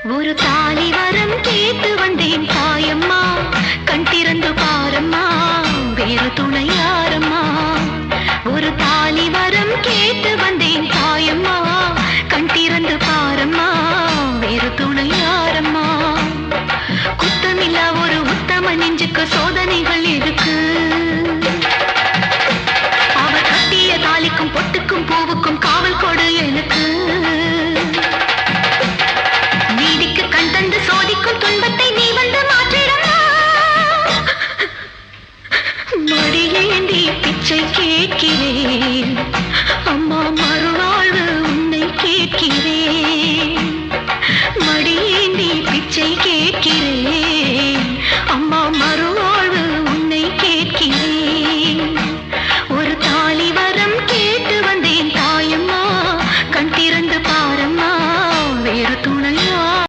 ஒரு தாலி வரம் கேட்டு வந்தேன் தாயம்மா, கண் திறந்து பாரம்மா, வேறு துணை யாரம்மா. ஒரு தாலி வரம் கேட்டு வந்தேன் தாயம்மா, கண் திறந்து பாரம்மா, வேறு துணை யாரம்மா. குத்தமில்லா ஒரு உத்தம நெஞ்சுக்கு சோதனைகள் எதுக்கு? அவர் கட்டிய தாலிக்கும் பொட்டுக்கும் பூவுக்கும் காவல் கொடு எனக்கு. நீதிக்கு கண் தந்து சோதிக்கும் துன்பத்தை நீ வந்து மாற்றிடமா. மடியேந்தி பிச்சை கேட்கிறேன் அம்மா, மறுவாழ்வு உன்னை கேட்கிறேன். மடியேந்தி பிச்சை கேட்கிறேன்